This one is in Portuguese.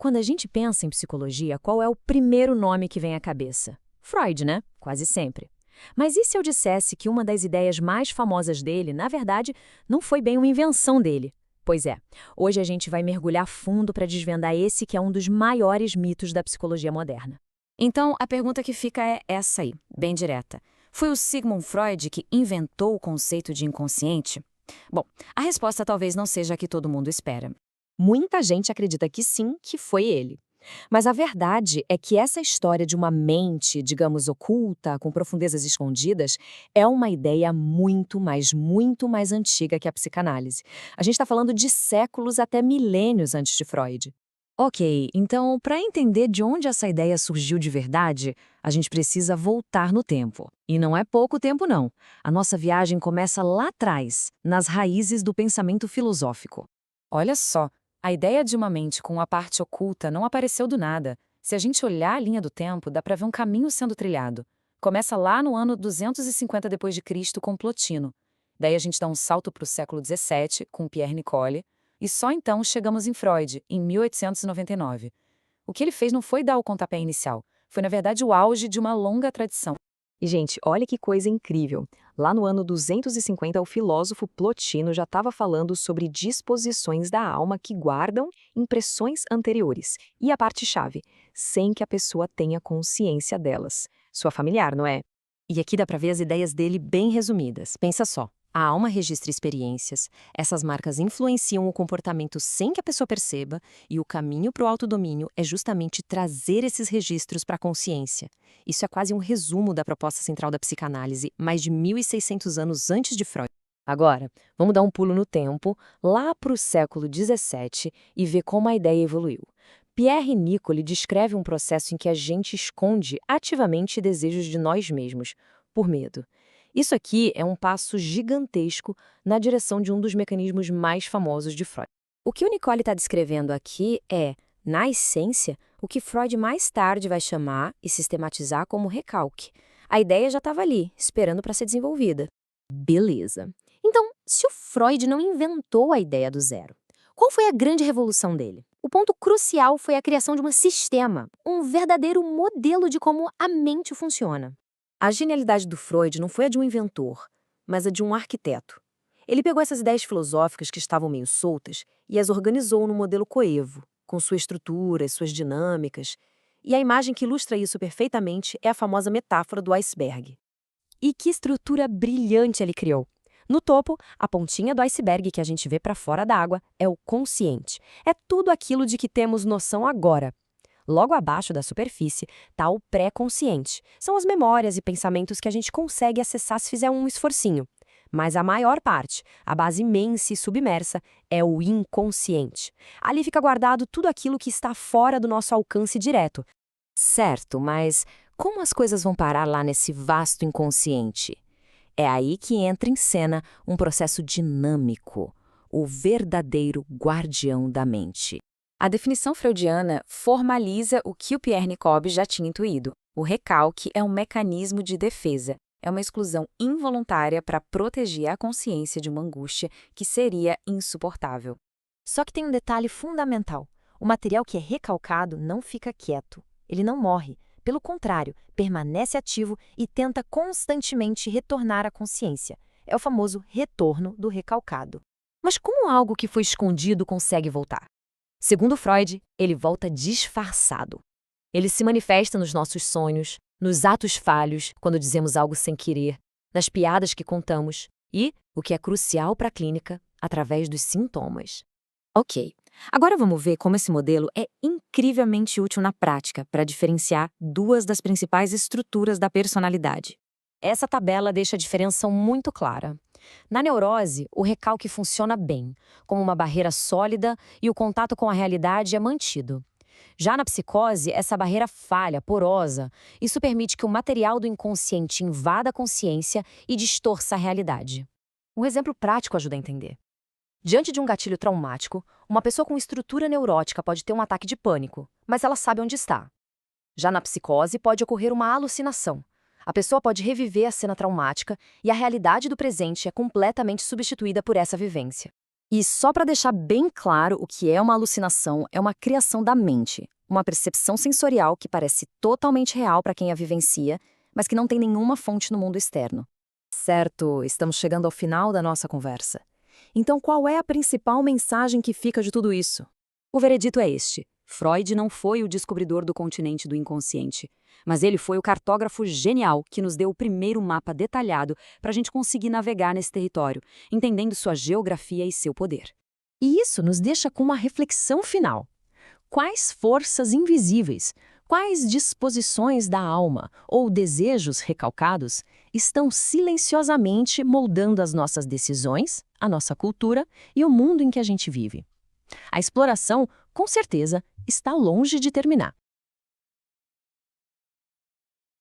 quando a gente pensa em psicologia, qual é o primeiro nome que vem à cabeça? Freud, né? Quase sempre. Mas e se eu dissesse que uma das ideias mais famosas dele, na verdade, não foi bem uma invenção dele? Pois é, hoje a gente vai mergulhar fundo para desvendar esse que é um dos maiores mitos da psicologia moderna. Então, a pergunta que fica é essa aí, bem direta. Foi o Sigmund Freud que inventou o conceito de inconsciente? Bom, a resposta talvez não seja a que todo mundo espera. Muita gente acredita que sim, que foi ele. Mas a verdade é que essa história de uma mente, digamos, oculta, com profundezas escondidas, é uma ideia muito mais antiga que a psicanálise. A gente está falando de séculos até milênios antes de Freud. Ok, então, para entender de onde essa ideia surgiu de verdade, a gente precisa voltar no tempo. E não é pouco tempo, não. A nossa viagem começa lá atrás, nas raízes do pensamento filosófico. Olha só, a ideia de uma mente com a parte oculta não apareceu do nada. Se a gente olhar a linha do tempo, dá para ver um caminho sendo trilhado. Começa lá no ano 250 d.C. com Plotino. Daí a gente dá um salto para o século XVII, com Pierre Nicole, e só então chegamos em Freud, em 1899. O que ele fez não foi dar o pontapé inicial, foi na verdade o auge de uma longa tradição. E, gente, olha que coisa incrível. Lá no ano 250, o filósofo Plotino já estava falando sobre disposições da alma que guardam impressões anteriores. E a parte-chave, sem que a pessoa tenha consciência delas. Sua familiar, não é? E aqui dá para ver as ideias dele bem resumidas. Pensa só. A alma registra experiências, essas marcas influenciam o comportamento sem que a pessoa perceba, e o caminho para o autodomínio é justamente trazer esses registros para a consciência. Isso é quase um resumo da proposta central da psicanálise, mais de 1.600 anos antes de Freud. Agora, vamos dar um pulo no tempo, lá para o século XVII, e ver como a ideia evoluiu. Pierre Nicole descreve um processo em que a gente esconde ativamente desejos de nós mesmos, por medo. Isso aqui é um passo gigantesco na direção de um dos mecanismos mais famosos de Freud. O que o Nicole está descrevendo aqui é, na essência, o que Freud mais tarde vai chamar e sistematizar como recalque. A ideia já estava ali, esperando para ser desenvolvida. Beleza. Então, se o Freud não inventou a ideia do zero, qual foi a grande revolução dele? O ponto crucial foi a criação de um sistema, um verdadeiro modelo de como a mente funciona. A genialidade do Freud não foi a de um inventor, mas a de um arquiteto. Ele pegou essas ideias filosóficas que estavam meio soltas e as organizou num modelo coevo, com sua estrutura, suas dinâmicas. E a imagem que ilustra isso perfeitamente é a famosa metáfora do iceberg. E que estrutura brilhante ele criou! No topo, a pontinha do iceberg que a gente vê para fora da água é o consciente. É tudo aquilo de que temos noção agora. Logo abaixo da superfície está o pré-consciente. São as memórias e pensamentos que a gente consegue acessar se fizer um esforcinho. Mas a maior parte, a base imensa e submersa, é o inconsciente. Ali fica guardado tudo aquilo que está fora do nosso alcance direto. Certo, mas como as coisas vão parar lá nesse vasto inconsciente? É aí que entra em cena um processo dinâmico, o verdadeiro guardião da mente. A definição freudiana formaliza o que o Pierre Nicole já tinha intuído. O recalque é um mecanismo de defesa. É uma exclusão involuntária para proteger a consciência de uma angústia que seria insuportável. Só que tem um detalhe fundamental. O material que é recalcado não fica quieto. Ele não morre. Pelo contrário, permanece ativo e tenta constantemente retornar à consciência. É o famoso retorno do recalcado. Mas como algo que foi escondido consegue voltar? Segundo Freud, ele volta disfarçado. Ele se manifesta nos nossos sonhos, nos atos falhos, quando dizemos algo sem querer, nas piadas que contamos e, o que é crucial para a clínica, através dos sintomas. Ok, agora vamos ver como esse modelo é incrivelmente útil na prática para diferenciar duas das principais estruturas da personalidade. Essa tabela deixa a diferença muito clara. Na neurose, o recalque funciona bem, como uma barreira sólida e o contato com a realidade é mantido. Já na psicose, essa barreira falha, porosa. Isso permite que o material do inconsciente invada a consciência e distorça a realidade. Um exemplo prático ajuda a entender. Diante de um gatilho traumático, uma pessoa com estrutura neurótica pode ter um ataque de pânico, mas ela sabe onde está. Já na psicose, pode ocorrer uma alucinação. A pessoa pode reviver a cena traumática e a realidade do presente é completamente substituída por essa vivência. E só para deixar bem claro o que é uma alucinação, é uma criação da mente, uma percepção sensorial que parece totalmente real para quem a vivencia, mas que não tem nenhuma fonte no mundo externo. Certo, estamos chegando ao final da nossa conversa. Então, qual é a principal mensagem que fica de tudo isso? O veredito é este: Freud não foi o descobridor do continente do inconsciente, mas ele foi o cartógrafo genial que nos deu o primeiro mapa detalhado para a gente conseguir navegar nesse território, entendendo sua geografia e seu poder. E isso nos deixa com uma reflexão final. Quais forças invisíveis, quais disposições da alma ou desejos recalcados estão silenciosamente moldando as nossas decisões, a nossa cultura e o mundo em que a gente vive? A exploração, com certeza, está longe de terminar.